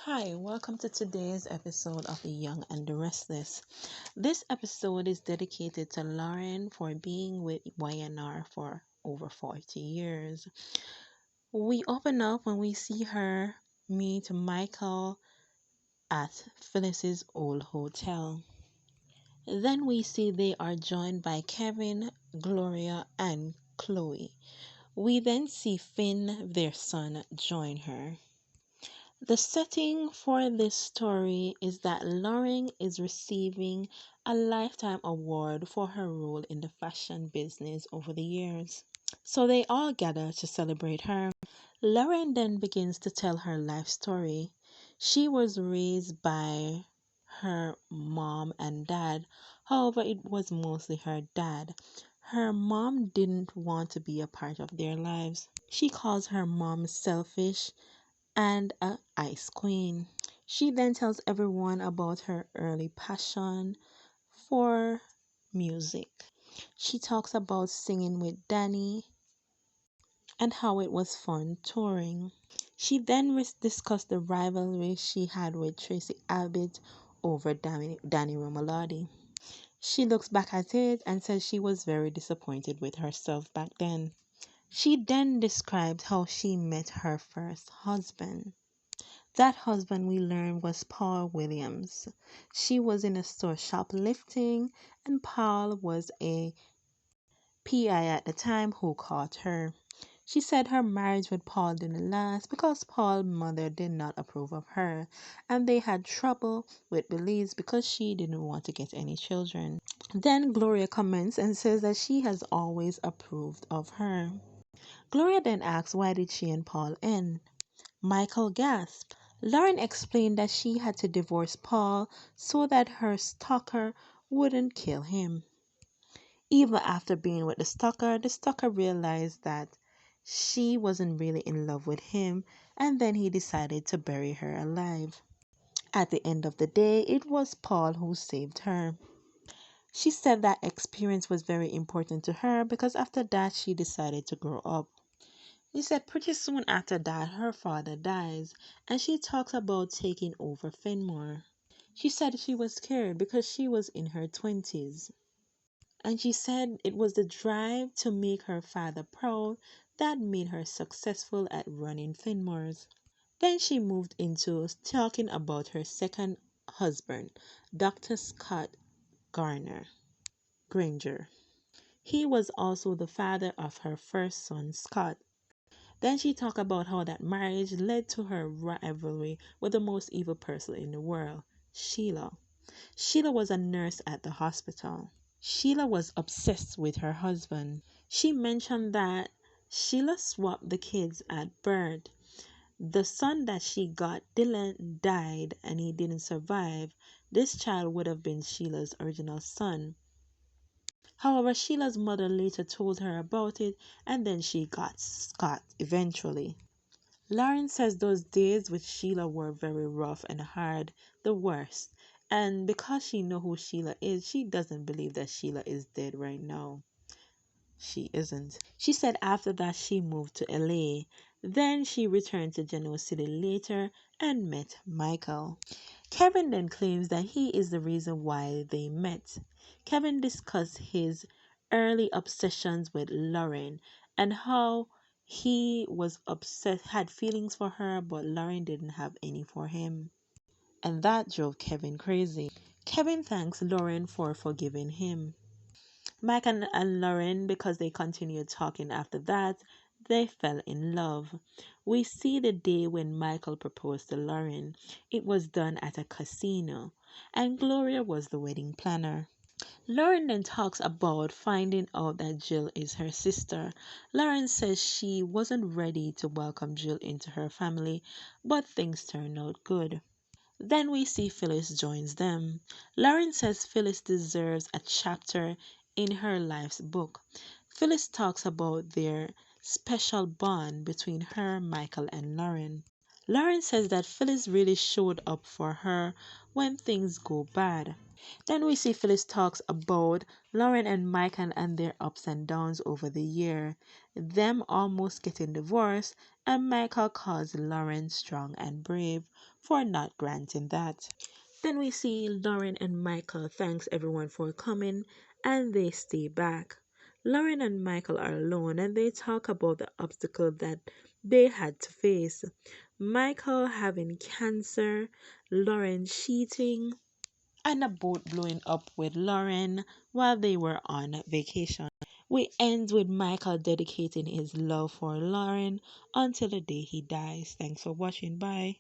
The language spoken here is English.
Hi, welcome to today's episode of The Young and the Restless. This episode is dedicated to Lauren for being with YNR for over 40 years. We open up when we see her meet Michael at Phyllis's old hotel. Then we see they are joined by Kevin, Gloria, and Chloe. We then see Finn, their son, join her. The setting for this story is that Lauren is receiving a lifetime award for her role in the fashion business over the years. So they all gather to celebrate her. Lauren then begins to tell her life story. She was raised by her mom and dad. However, it was mostly her dad. Her mom didn't want to be a part of their lives. She calls her mom selfish and a ice queen. She then tells everyone about her early passion for music. She talks about singing with Danny and how it was fun touring. She then discussed the rivalry she had with Tracy Abbott over Danny Romalotti. She looks back at it and says she was very disappointed with herself back then. She then described how she met her first husband. That husband we learned was Paul Williams. She was in a store shoplifting, and Paul was a PI at the time who caught her. She said her marriage with Paul didn't last because Paul's mother did not approve of her, and they had trouble with Belize because she didn't want to get any children. Then Gloria comments and says that she has always approved of her. Gloria then asks why did she and Paul end? Michael gasped. Lauren explained that she had to divorce Paul so that her stalker wouldn't kill him. Even after being with the stalker realized that she wasn't really in love with him, and then he decided to bury her alive. At the end of the day, it was Paul who saved her. She said that experience was very important to her because after that she decided to grow up. She said pretty soon after that her father dies, and she talks about taking over Fenmore. She said she was scared because she was in her 20s. And she said it was the drive to make her father proud that made her successful at running Fenmore's. Then she moved into talking about her second husband, Dr. Scott Garner Granger. He was also the father of her first son, Scott. Then she talked about how that marriage led to her rivalry with the most evil person in the world, Sheila. Sheila was a nurse at the hospital. Sheila was obsessed with her husband. She mentioned that Sheila swapped the kids at birth. The son that she got, Dylan, died and he didn't survive. This child would have been Sheila's original son. However, Sheila's mother later told her about it and then she got Scott eventually. Lauren says those days with Sheila were very rough and hard, the worst. And because she knows who Sheila is, she doesn't believe that Sheila is dead right now. She isn't. She said after that she moved to LA. Then she returned to Genoa City later and met Michael. Kevin then claims that he is the reason why they met. Kevin discussed his early obsessions with Lauren and how he was obsessed, had feelings for her, but Lauren didn't have any for him. And that drove Kevin crazy. Kevin thanks Lauren for forgiving him. Mike and Lauren, because they continued talking after that, they fell in love. We see the day when Michael proposed to Lauren. It was done at a casino, and Gloria was the wedding planner. Lauren then talks about finding out that Jill is her sister. Lauren says she wasn't ready to welcome Jill into her family, but things turned out good. Then we see Phyllis joins them. Lauren says Phyllis deserves a chapter in her life's book. Phyllis talks about their special bond between her, Michael, and Lauren. Lauren says that Phyllis really showed up for her when things go bad. Then we see Phyllis talks about Lauren and Michael and their ups and downs over the year, them almost getting divorced, and Michael calls Lauren strong and brave for not granting that. Then we see Lauren and Michael thanks everyone for coming and they stay back. Lauren and Michael are alone and they talk about the obstacle that they had to face. Michael having cancer, Lauren cheating, and a boat blowing up with Lauren while they were on vacation. We end with Michael dedicating his love for Lauren until the day he dies. Thanks for watching. Bye.